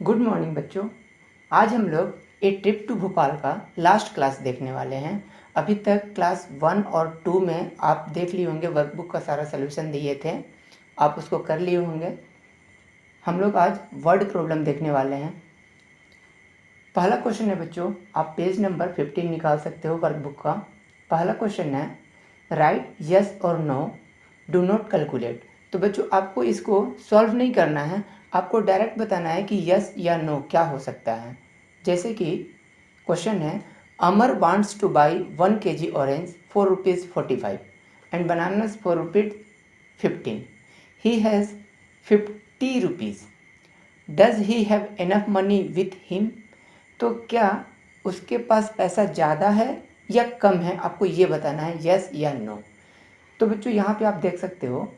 Good morning बच्चों। आज हम लोग ए ट्रिप टू भोपाल का लास्ट क्लास देखने वाले हैं। अभी तक क्लास 1 और 2 में आप देख लिए होंगे, वर्कबुक का सारा सलूशन दिए थे, आप उसको कर लिए होंगे। हम लोग आज वर्ड प्रॉब्लम देखने वाले हैं। पहला क्वेश्चन है बच्चों, आप पेज नंबर 15 निकाल सकते हो वर्कबुक का। पहला क्वेश्चन है राइट यस और नो, डू नॉट कैलकुलेट। तो बच्चों आपको इसको सॉल्व नहीं करना है, आपको डायरेक्ट बताना है कि यस या नो क्या हो सकता है। जैसे कि क्वेश्चन है Amar wants to buy 1 kg orange for ₹45 and bananas for ₹15। He has ₹50। Does he have enough money with him. तो क्या उसके पास पैसा ज़्यादा है या कम है, आपको ये बताना है, यस या नो। तो बच्चों यहाँ पे आप देख सकते हो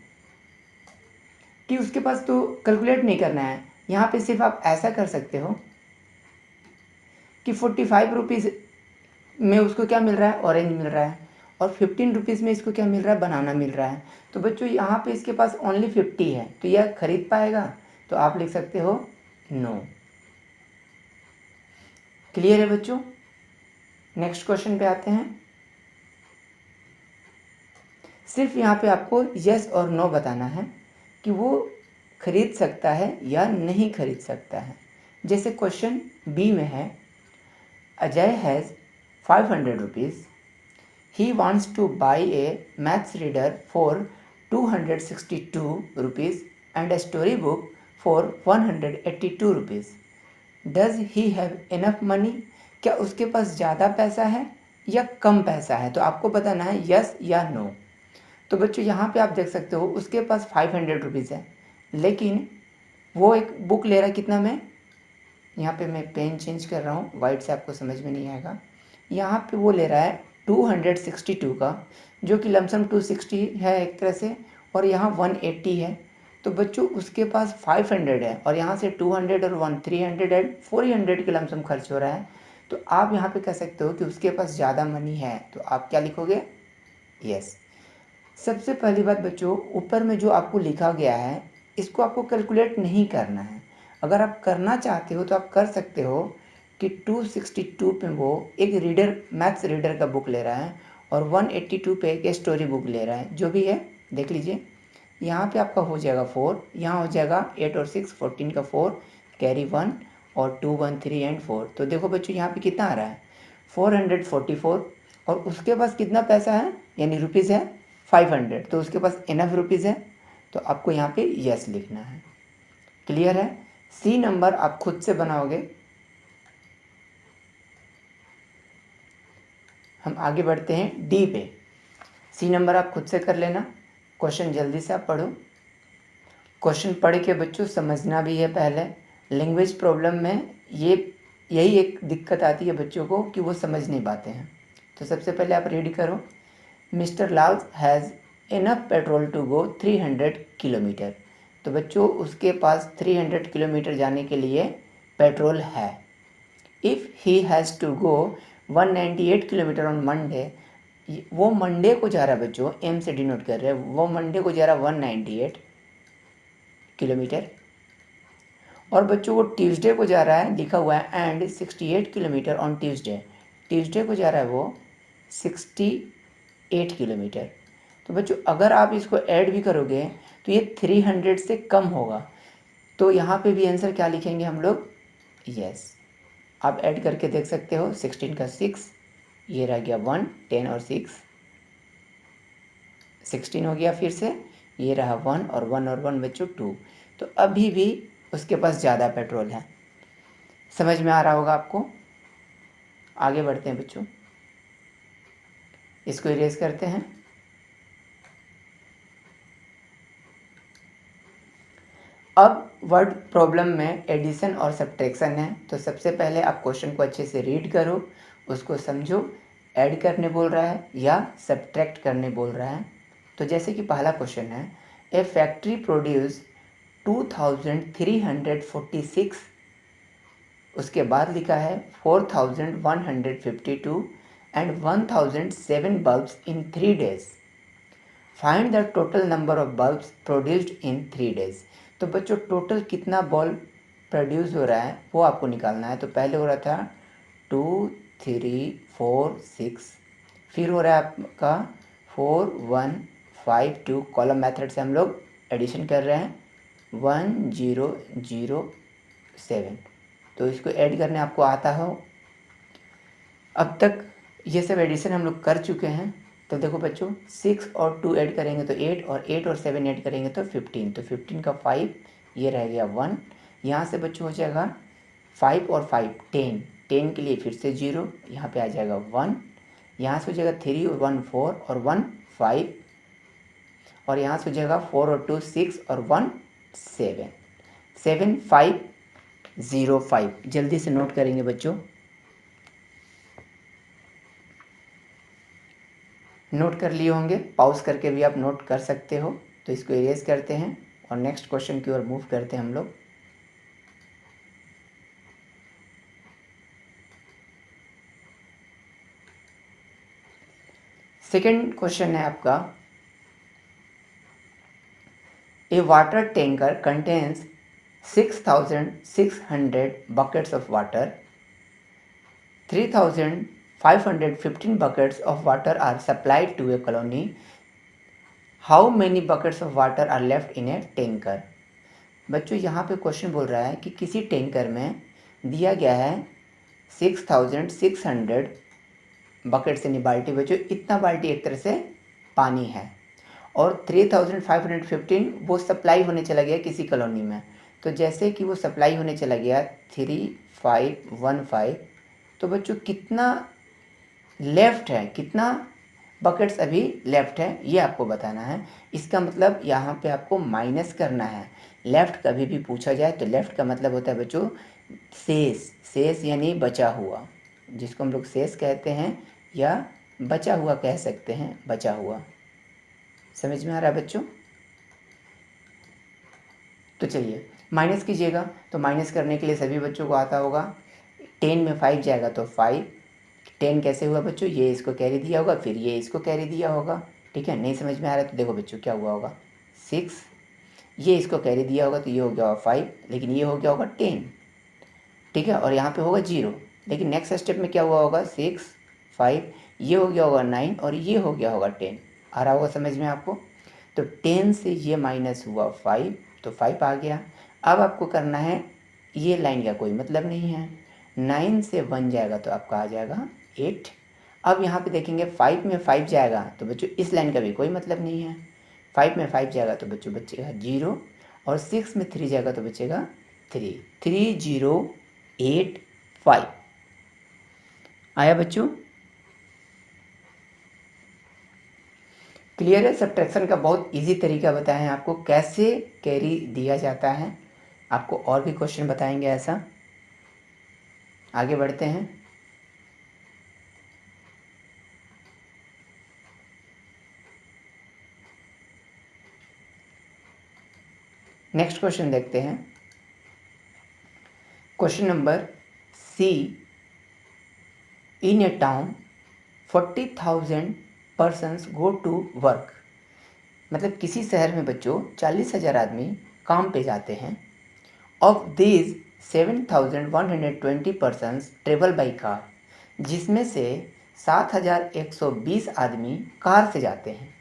कि उसके पास तो कैलकुलेट नहीं करना है, यहाँ पे सिर्फ आप ऐसा कर सकते हो कि 45 रुपीज़ में उसको क्या मिल रहा है, ऑरेंज मिल रहा है, और 15 रुपीज़ में इसको क्या मिल रहा है, बनाना मिल रहा है। तो बच्चों यहाँ पे इसके पास ओनली 50 है, तो यह खरीद पाएगा। तो आप लिख सकते हो नो। क्लियर है बच्चों। नेक्स्ट क्वेश्चन पे आते हैं। सिर्फ यहाँ पे आपको यस और नो बताना है कि वो खरीद सकता है या नहीं खरीद सकता है। जैसे क्वेश्चन बी में है Ajay has 500 rupees, he wants to by A maths reader for 262 rupees and a story book for 182 rupees. Does he have enough money. क्या उसके पास ज़्यादा पैसा है या कम पैसा है, तो आपको बताना है यस या नो। तो बच्चों यहाँ पे आप देख सकते हो उसके पास 500 रुपीज़ है, लेकिन वो एक बुक ले रहा है कितना में, यहाँ पे मैं पेन चेंज कर रहा हूँ, वाइट से आपको समझ में नहीं आएगा। यहाँ पे वो ले रहा है 262 का, जो कि लमसम 260 है एक तरह से, और यहाँ 180 है। तो बच्चों उसके पास 500 है और यहाँ से 200 और 300 है, 400 के लमसम खर्च हो रहा है। तो आप यहाँ पे कह सकते हो कि उसके पास ज़्यादा मनी है, तो आप क्या लिखोगे, यस। सबसे पहली बात बच्चों, ऊपर में जो आपको लिखा गया है इसको आपको कैलकुलेट नहीं करना है। अगर आप करना चाहते हो तो आप कर सकते हो कि 262 पे वो एक रीडर, मैथ्स रीडर का बुक ले रहा है, और 182 पे एक स्टोरी बुक ले रहा है, जो भी है देख लीजिए। यहाँ पे आपका हो जाएगा 4, यहाँ हो जाएगा 8 और 6 14 का 4, कैरी 1 और 2 1 3 एंड 4। तो देखो बच्चों यहाँ पे कितना आ रहा है 444, और उसके पास कितना पैसा है यानी रुपीज़ है 500, तो उसके पास इनफ रुपीज़ है। तो आपको यहाँ पे यस लिखना है। क्लियर है। सी नंबर आप खुद से बनाओगे। हम आगे बढ़ते हैं डी पे। सी नंबर आप खुद से कर लेना, क्वेश्चन जल्दी से आप पढ़ो। क्वेश्चन पढ़ के बच्चों समझना भी है। पहले लैंग्वेज प्रॉब्लम में यही एक दिक्कत आती है बच्चों को कि वो समझ नहीं पाते हैं। तो सबसे पहले आप रीड करो। Mister Lal has enough petrol to go 300 kilometre. तो बच्चों उसके पास 300 किलोमीटर जाने के लिए पेट्रोल है। If he has to go 198 kilometre on Monday, वो मंडे को जा रहा है बच्चों, एम से डिनोट कर रहे हैं, वो मंडे को जा रहा है 198 किलोमीटर, और बच्चों वो ट्यूसडे को जा रहा है, लिखा हुआ है and 68 kilometre on Tuesday, Tuesday को जा रहा है वो 68 किलोमीटर। तो बच्चों अगर आप इसको ऐड भी करोगे तो ये 300 से कम होगा, तो यहाँ पे भी आंसर क्या लिखेंगे हम लोग, यस। आप ऐड करके देख सकते हो, 16 का 6, ये रह गया 1, 10 और 6 16 हो गया, फिर से ये रहा 1 और 1 और 1 बच्चों 2। तो अभी भी उसके पास ज़्यादा पेट्रोल है। समझ में आ रहा होगा आपको। आगे बढ़ते हैं बच्चों, इसको इरेज करते हैं। अब वर्ड प्रॉब्लम में एडिशन और सब्ट्रैक्शन है, तो सबसे पहले आप क्वेश्चन को अच्छे से रीड करो, उसको समझो, ऐड करने बोल रहा है या सब्ट्रैक्ट करने बोल रहा है। तो जैसे कि पहला क्वेश्चन है ए फैक्ट्री प्रोड्यूस 2346, उसके बाद लिखा है 4152 and 1007 bulbs in 3 days। Find the total number of bulbs produced in 3 days। तो बच्चों टोटल कितना बल्ब प्रोड्यूस हो रहा है वो आपको निकालना है। तो पहले हो रहा था 2 3 4 6, फिर हो रहा है आपका 4 1 5 2। कॉलम मेथड से हम लोग एडिशन कर रहे हैं 1 0 0 7। तो इसको ऐड करने आपको आता हो। अब तक ये सब एडिशन हम लोग कर चुके हैं। तो देखो बच्चों 6 और 2 ऐड करेंगे तो 8, और 8 और 7 ऐड करेंगे तो 15। तो 15 का 5, ये रह गया 1। यहाँ से बच्चों हो जाएगा 5 और 5 10। 10 के लिए फिर से 0, यहाँ पे आ जाएगा 1। यहाँ से हो जाएगा 3 और 1 4 और 1 5, और यहाँ से हो जाएगा 4 और 2 6 और 1 7 7 5 0 5। जल्दी से नोट करेंगे बच्चों, नोट कर लिए होंगे। पॉज करके भी आप नोट कर सकते हो। तो इसको इरेज करते हैं और नेक्स्ट क्वेश्चन की ओर मूव करते हैं हम लोग। सेकंड क्वेश्चन है आपका, a water tanker contains 6,600 buckets of water. 3,515 buckets of water are supplied to a colony. How many buckets of water are left in a tanker? बच्चों यहाँ पे क्वेश्चन बोल रहा है कि किसी टैंकर में दिया गया है 6,600 बकेट्स यानी बाल्टी। बच्चों इतना बाल्टी एक तरह से पानी है, और 3,515 वो सप्लाई होने चला गया किसी कॉलोनी में। तो जैसे कि वो सप्लाई होने चला गया 3,515, तो बच्चों कितना लेफ़्ट है, कितना बकेट्स अभी लेफ़्ट है ये आपको बताना है। इसका मतलब यहाँ पे आपको माइनस करना है। लेफ़्ट कभी भी पूछा जाए तो लेफ़्ट का मतलब होता है बच्चों शेष। शेष यानी बचा हुआ, जिसको हम लोग शेष कहते हैं या बचा हुआ कह सकते हैं, बचा हुआ। समझ में आ रहा है बच्चों? तो चलिए माइनस कीजिएगा। तो माइनस करने के लिए सभी बच्चों को आता होगा। 10 में 5 जाएगा तो 5। 10 कैसे हुआ बच्चों? ये इसको कैरी दिया होगा, फिर ये इसको कैरी दिया होगा। ठीक है, नहीं समझ में आ रहा है तो देखो बच्चों क्या हुआ होगा, 6, ये इसको कैरी दिया होगा तो ये हो गया होगा 5, लेकिन ये हो गया होगा 10। ठीक है, और यहाँ पे होगा 0, लेकिन नेक्स्ट स्टेप में क्या हुआ होगा 6 5, ये हो गया होगा 9 और ये हो गया होगा 10। आ रहा होगा समझ में आपको? तो 10 से ये माइनस हुआ 5, तो 5 आ गया। अब आपको करना है, ये लाइन का कोई मतलब नहीं है। 9 से 1 जाएगा तो आपका आ जाएगा 8। अब यहाँ पे देखेंगे 5 में 5 जाएगा तो बच्चों इस लाइन का भी कोई मतलब नहीं है। 5 में 5 जाएगा तो बच्चों बचेगा 0, और 6 में 3 जाएगा तो बचेगा 3। 3085 आया बच्चों? क्लियर है? सब्ट्रैक्शन का बहुत इजी तरीका बताएं आपको कैसे कैरी दिया जाता है। आपको और भी क्वेश्चन बताएंगे ऐसा। आगे बढ़ते हैं। नेक्स्ट क्वेश्चन देखते हैं। Question number C, in a town 40,000 persons go to work. मतलब किसी शहर में बच्चों 40,000 आदमी काम पे जाते हैं। Of these 7,120 persons travel by car, जिसमें से 7,120 आदमी कार से जाते हैं।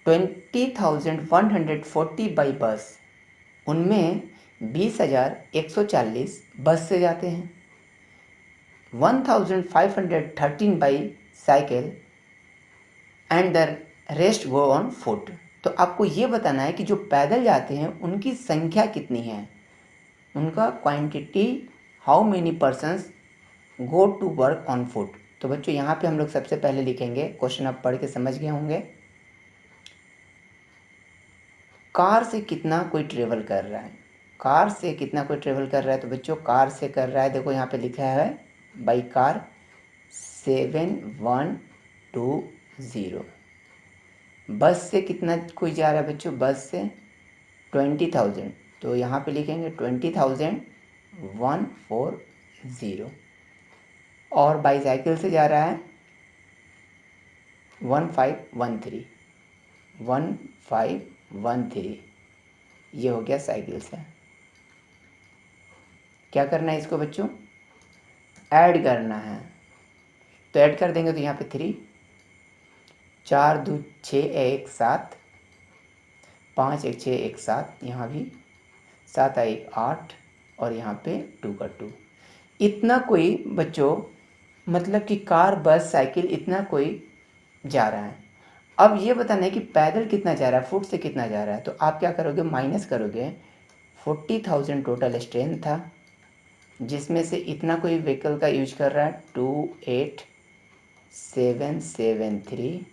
20,140 बाई बस, उनमें 20,140 बस से जाते हैं। 1,513 by cycle and the rest go on foot. तो आपको ये बताना है कि जो पैदल जाते हैं उनकी संख्या कितनी है, उनका quantity, how many persons go to work on foot. तो बच्चों यहाँ पे हम लोग सबसे पहले लिखेंगे, क्वेश्चन आप पढ़ के समझ गए होंगे, कार से कितना कोई ट्रेवल कर रहा है। कार से कितना कोई ट्रेवल कर रहा है, तो बच्चों कार से कर रहा है, देखो यहाँ पे लिखा है बाई कार 7120। बस से कितना कोई जा रहा है बच्चों, बस से 20,000, तो यहाँ पे लिखेंगे 20,140। और बाईसाइकिल से जा रहा है 1513, 1513, ये हो गया साइकिल से। क्या करना है इसको बच्चों, ऐड करना है। तो ऐड कर देंगे तो यहाँ पे 3, 4 2 6 1 7, 5 1 6 1 7, यहाँ भी 7 1 8 और यहाँ पे 2 का 2। इतना कोई बच्चों मतलब कि कार बस साइकिल इतना कोई जा रहा है। अब ये बताना है कि पैदल कितना जा रहा है, फुट से कितना जा रहा है। तो आप क्या करोगे, माइनस करोगे। 40,000 टोटल स्ट्रेंथ था, जिसमें से इतना कोई व्हीकल का यूज कर रहा है 28773।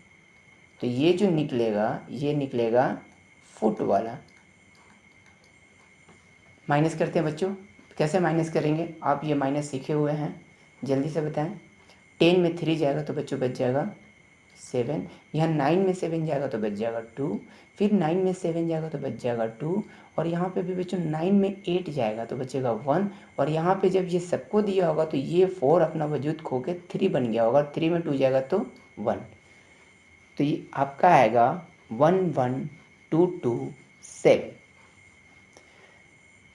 तो ये जो निकलेगा ये निकलेगा फुट वाला। माइनस करते हैं बच्चों, कैसे माइनस करेंगे, आप ये माइनस सीखे हुए हैं, जल्दी से बताएं। 10 में 3 जाएगा तो बच्चों बच जाएगा 7, यहाँ 9 में 7 जाएगा तो बच जाएगा 2, फिर 9 में 7 जाएगा तो बच जाएगा 2, और यहाँ पे भी बच्चों 9 में 8 जाएगा तो बचेगा 1, और यहाँ पे जब ये सबको दिया होगा तो ये 4 अपना वजूद खो के 3 बन गया होगा, 3 में 2 जाएगा तो 1। तो ये आपका आएगा 11227।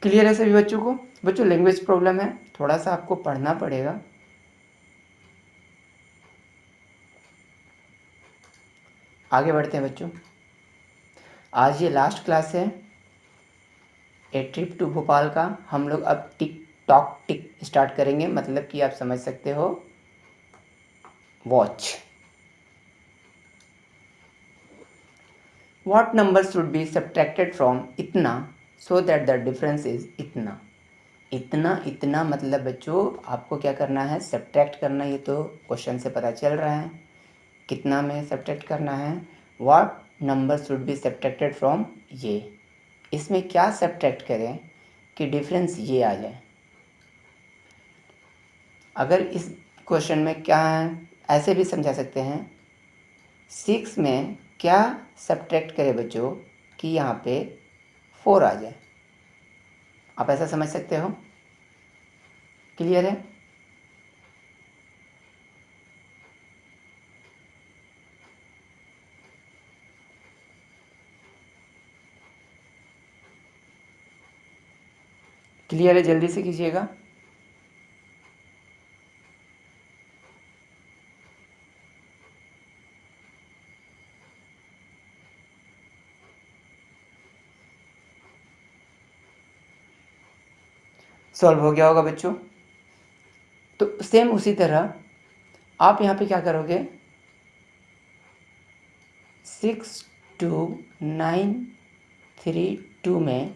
क्लियर है सभी बच्चों को। बच्चों लैंग्वेज प्रॉब्लम है, थोड़ा सा आपको पढ़ना पड़ेगा। आगे बढ़ते हैं बच्चों, आज ये लास्ट क्लास है ए ट्रिप टू भोपाल का। हम लोग अब टिक टॉक टिक स्टार्ट करेंगे, मतलब कि आप समझ सकते हो watch. What number should be subtracted from इतना so that the difference is इतना। इतना इतना मतलब बच्चों आपको क्या करना है, सब्ट्रैक्ट करना। ये तो क्वेश्चन से पता चल रहा है कितना में सब्ट्रैक्ट करना है। What number should be subtracted from ये, इसमें क्या सब्ट्रैक्ट करें कि डिफरेंस ये आ जाए। अगर इस क्वेश्चन में क्या है, ऐसे भी समझा सकते हैं, 6 में क्या सब्ट्रैक्ट करें बच्चों कि यहाँ पे 4 आ जाए। आप ऐसा समझ सकते हो, क्लियर है। क्लियर है, जल्दी से कीजिएगा। सॉल्व हो गया होगा बच्चों। तो सेम उसी तरह आप यहाँ पे क्या करोगे, 62932 में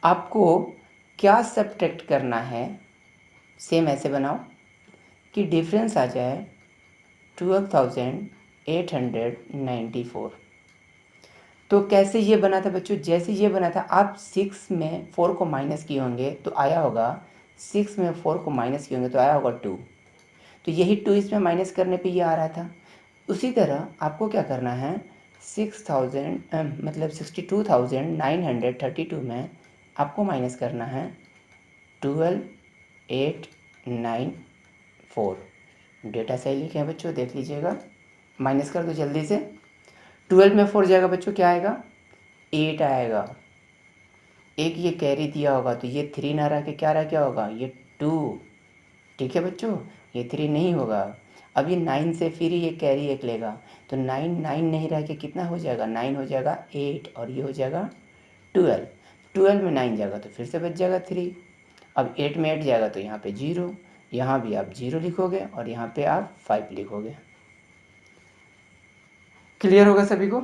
आपको क्या सब्ट्रैक्ट करना है। सेम ऐसे बनाओ कि डिफरेंस आ जाए 12,894। तो कैसे ये बना था बच्चों, जैसे ये बना था, आप 6 में 4 को माइनस किए होंगे तो आया होगा, 6 में 4 को माइनस किए होंगे तो आया होगा 2। तो यही 2 इसमें माइनस करने पे ये आ रहा था। उसी तरह आपको क्या करना है, 6000 मतलब 62,932 में आपको माइनस करना है 12,894। डेटा सही लिखे हैं बच्चों, देख लीजिएगा। माइनस कर दो जल्दी से। 12 में 4 जाएगा बच्चों, क्या आएगा, 8 आएगा। एक ये कैरी दिया होगा तो ये 3 ना रह के क्या रह गया होगा, ये 2। ठीक है बच्चों, ये 3 नहीं होगा। अब ये 9 से फिर ये कैरी एक लेगा तो 9 9 नहीं रह के कितना हो जाएगा, 9 हो जाएगा 8, और ये हो जाएगा 12। 12 में 9 जाएगा तो फिर से बच जाएगा 3। अब 8 में 8 जाएगा तो यहाँ पे 0, यहाँ भी आप 0 लिखोगे और यहाँ पे आप 5 लिखोगे। क्लियर होगा सभी को।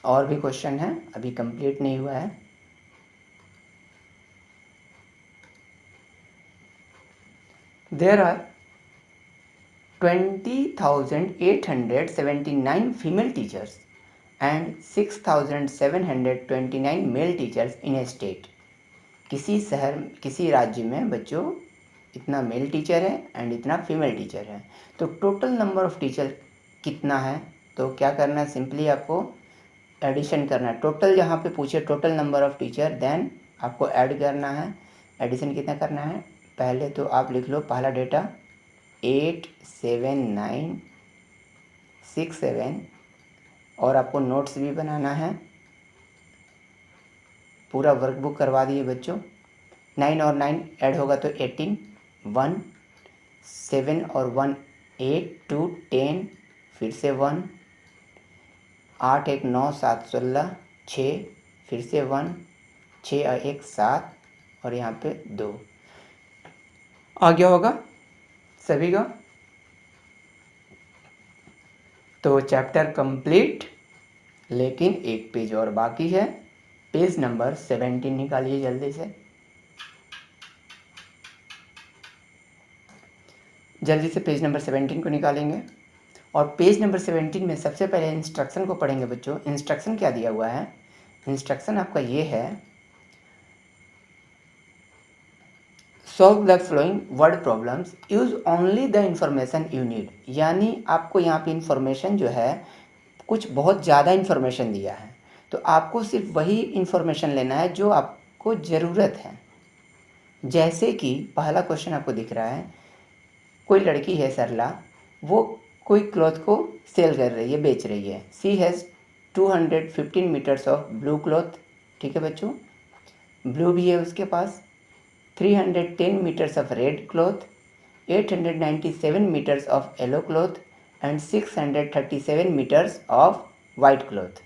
और भी क्वेश्चन है, अभी कंप्लीट नहीं हुआ है। There are 20,879 female teachers and 6,729 male teachers in a state। किसी शहर, किसी राज्य में बच्चों इतना मेल टीचर है एंड इतना फीमेल टीचर है, तो टोटल नंबर ऑफ टीचर कितना है। तो क्या करना है, सिंपली आपको एडिशन करना है। टोटल यहाँ पे पूछे total number of teacher, then आपको ऐड करना है। एडिशन कितना करना है, पहले तो आप लिख लो पहला डेटा 87967, और आपको नोट्स भी बनाना है। पूरा वर्कबुक करवा दिए बच्चों, 9 और 9 ऐड होगा तो 18, 1, 7 और 1 8, 2 10, फिर से 1, 8 1 9 7 16, 6, फिर से 1, 6 और 1 7 और यहाँ पे 2 आ गया होगा सभी का। तो चैप्टर कंप्लीट, लेकिन एक पेज और बाकी है। पेज नंबर 17 निकालिए जल्दी से, जल्दी से पेज नंबर 17 को निकालेंगे। और पेज नंबर 17 में सबसे पहले इंस्ट्रक्शन को पढ़ेंगे बच्चों। इंस्ट्रक्शन क्या दिया हुआ है? इंस्ट्रक्शन आपका ये है, solve the flowing word problems, use only the information you need. यानी आपको यहाँ पे इंफॉर्मेशन जो है, कुछ बहुत ज़्यादा इंफॉर्मेशन दिया है, तो आपको सिर्फ वही इंफॉर्मेशन लेना है जो आपको ज़रूरत है। जैसे कि पहला क्वेश्चन आपको दिख रहा है, कोई लड़की है सरला, वो कोई क्लॉथ को सेल कर रही है, बेच रही है। She has 215 metres of blue cloth, ठीक है बच्चों, ब्लू भी है उसके पास। 310 metres of red cloth, 897 metres of yellow cloth and 637 metres of white cloth.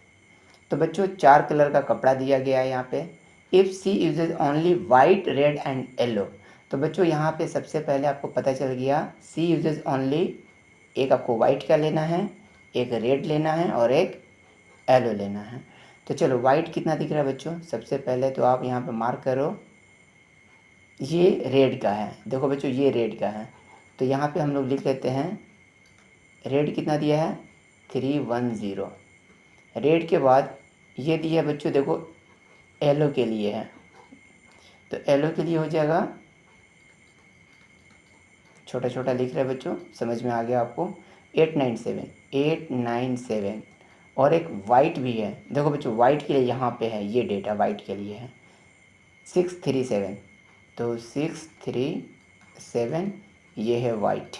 तो बच्चों 4 कलर का कपड़ा दिया गया है यहाँ पे। If C uses only white, red and yellow, तो बच्चों यहाँ पे सबसे पहले आपको पता चल गया सी यूजेज ओनली, एक आपको वाइट का लेना है, एक रेड लेना है और एक येलो लेना है। तो चलो वाइट कितना दिख रहा है बच्चों? सबसे पहले तो आप यहाँ पे मार्क करो, ये रेड का है। देखो बच्चों ये रेड का है, तो यहाँ पे हम लोग लिख लेते हैं रेड कितना दिया है? 310। रेड के बाद ये दिया है बच्चों, देखो येलो के लिए है, तो येलो के लिए हो जाएगा, छोटा छोटा लिख रहे हैं बच्चों, समझ में आ गया आपको, 897। और एक वाइट भी है, देखो बच्चों वाइट के लिए यहाँ पे है, ये डेटा वाइट के लिए है 637। तो 637 ये है वाइट।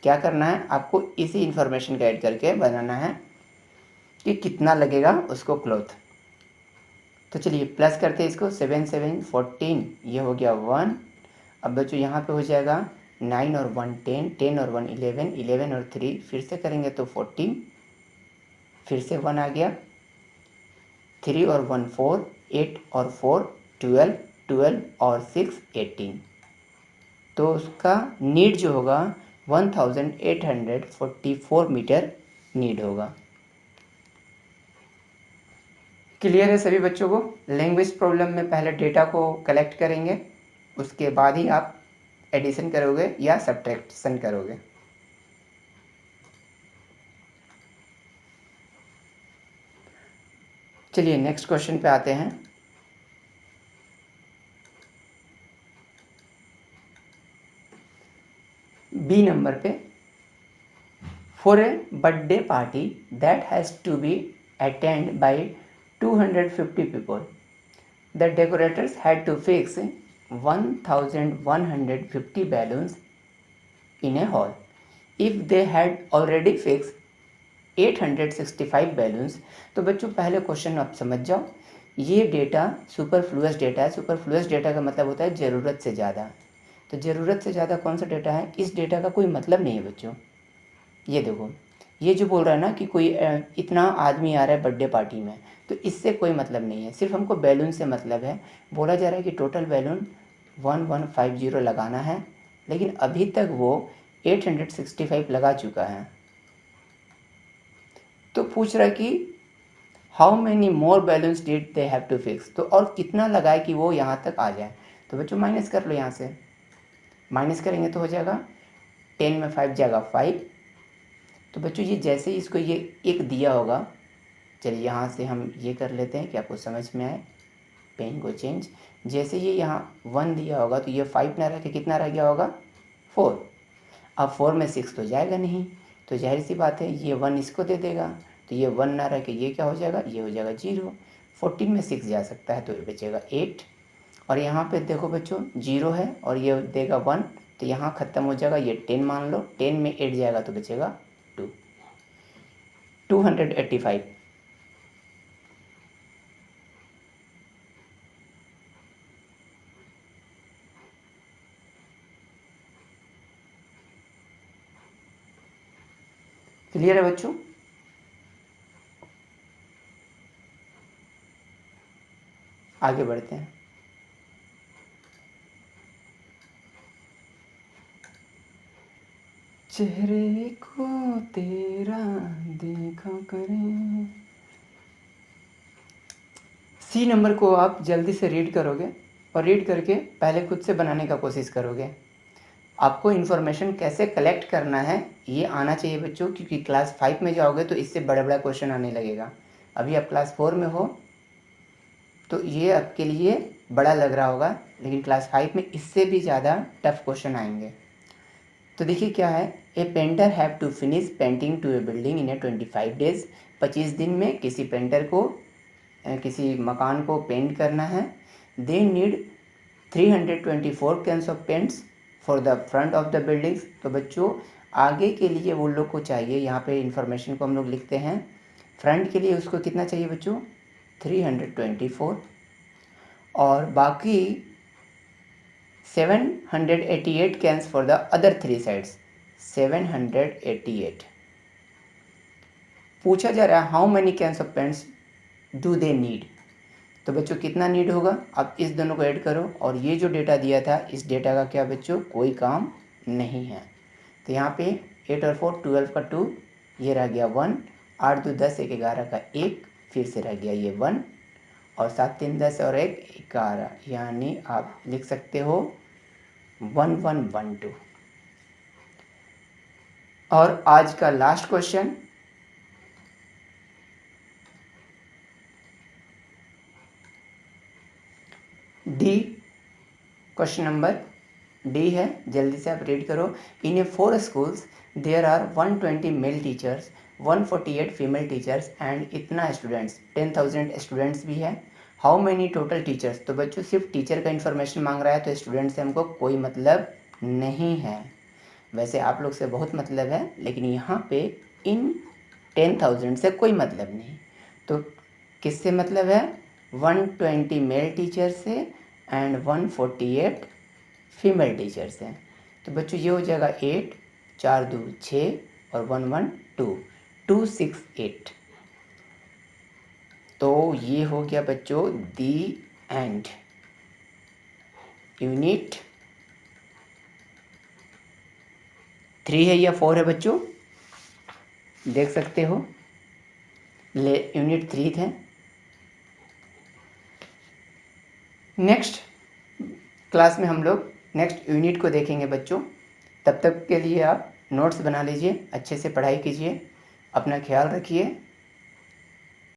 क्या करना है आपको? इसी इंफॉर्मेशन का ऐड करके बनाना है कि कितना लगेगा उसको क्लॉथ। तो चलिए प्लस करते हैं इसको, 7 7 14, ये हो गया 1। अब बच्चों यहाँ पे हो जाएगा 9 और 1 10, 10 और 1 11, 11 और 3 फिर से करेंगे तो 14, फिर से 1 आ गया, 3 और 1 4, 8 और 4 12, 12 और 6 18। तो उसका नीड जो होगा 1844 मीटर नीड होगा। क्लियर है सभी बच्चों को? लैंग्वेज प्रॉब्लम में पहले डेटा को कलेक्ट करेंगे, उसके बाद ही आप एडिशन करोगे या सब्ट्रैक्शन करोगे। चलिए नेक्स्ट क्वेश्चन पे आते हैं। बी नंबर पे, for a birthday party that has to be attend by 250 people, the decorators had to fix 1150 balloons in a hall. If they had already fixed 865 balloons. तो बच्चों पहले question आप समझ जाओ, ये डेटा सुपरफ्लुअस डेटा है। Superfluous data का मतलब होता है ज़रूरत से ज़्यादा। तो ज़रूरत से ज़्यादा कौन सा डेटा है? इस डेटा का कोई मतलब नहीं है बच्चों। ये देखो, ये जो बोल रहा है ना कि कोई इतना आदमी आ रहा है बर्थडे पार्टी में, तो इससे कोई मतलब नहीं है, सिर्फ हमको बैलून से मतलब है। बोला जा रहा है कि टोटल बैलून 1150 लगाना है, लेकिन अभी तक वो 865 लगा चुका है। तो पूछ रहा है कि how many more balloons did they have to fix, तो और कितना लगाए कि वो यहाँ तक आ जाए। तो बच्चों माइनस कर लो, यहाँ से माइनस करेंगे तो हो जाएगा 10 में 5 जाएगा 5। तो बच्चों ये जैसे ही इसको ये एक दिया होगा, चलिए यहाँ से हम ये कर लेते हैं कि आपको समझ में आए, पेन को चेंज। जैसे ये यहाँ 1 दिया होगा तो ये 5 ना रह के कितना रह गया होगा? 4। अब 4 में 6 तो जाएगा नहीं, तो जाहिर सी बात है ये 1 इसको दे देगा, तो ये 1 ना रह के ये क्या हो जाएगा? ये हो जाएगा 0। 14 में 6 जा सकता है तो ये बचेगा 8। और यहाँ पे देखो बच्चों 0 है और ये देगा 1, तो यहाँ ख़त्म हो जाएगा, ये 10 मान लो, 10 में 8 जाएगा तो बचेगा 2, 285। क्लियर है बच्चों? आगे बढ़ते हैं। चेहरे को तेरा देखा करें। सी नंबर को आप जल्दी से रीड करोगे और रीड करके पहले खुद से बनाने का कोशिश करोगे। आपको इन्फॉर्मेशन कैसे कलेक्ट करना है ये आना चाहिए बच्चों, क्योंकि क्लास 5 में जाओगे तो इससे बड़ा बड़ा क्वेश्चन आने लगेगा। अभी आप क्लास 4 में हो तो ये आपके लिए बड़ा लग रहा होगा, लेकिन क्लास 5 में इससे भी ज़्यादा टफ क्वेश्चन आएंगे। तो देखिए क्या है, a painter have to finish painting to a building in a 25 days. 25 दिन में किसी पेंटर को किसी मकान को पेंट करना है। They need 324 cans of paints for the front of the buildings. तो बच्चों आगे के लिए वो लोग को चाहिए, यहाँ पे इंफॉर्मेशन को हम लोग लिखते हैं, फ्रंट के लिए उसको कितना चाहिए बच्चों 324, और बाकी 788 cans for the other 3 sides. 788 पूछा जा रहा है how many cans of paints do they need. तो बच्चों कितना नीड होगा, आप इस दोनों को ऐड करो, और ये जो डेटा दिया था इस डेटा का क्या बच्चों कोई काम नहीं है। तो यहाँ पे 8 और 4 12 का 2, ये रह गया 1, 8 2 10 1 11 का 1, फिर से रह गया ये 1, और 7 3 10 और 1 11, यानी आप लिख सकते हो 1112। और आज का last question, D, question number D है, जल्दी से आप रीड करो। In a 4 schools there are 120 male teachers, 148 female teachers and इतना स्टूडेंट्स, 10,000 स्टूडेंट्स भी है। How many total teachers. तो बच्चों सिर्फ टीचर का इन्फॉर्मेशन मांग रहा है, तो स्टूडेंट से हमको कोई मतलब नहीं है। वैसे आप लोग से बहुत मतलब है, लेकिन यहाँ पे इन 10,000 से कोई मतलब नहीं। तो किससे मतलब है, 120 मेल टीचर से एंड 148 फीमेल टीचर्स हैं। तो बच्चों ये हो जाएगा 8, 4 2 6 और 1 1 2, 268। तो ये हो गया बच्चों दी एंड। यूनिट 3 है या 4 है बच्चों, देख सकते हो, ले यूनिट 3 है। नेक्स्ट क्लास में हम लोग नेक्स्ट यूनिट को देखेंगे बच्चों। तब तक के लिए आप नोट्स बना लीजिए, अच्छे से पढ़ाई कीजिए, अपना ख्याल रखिए।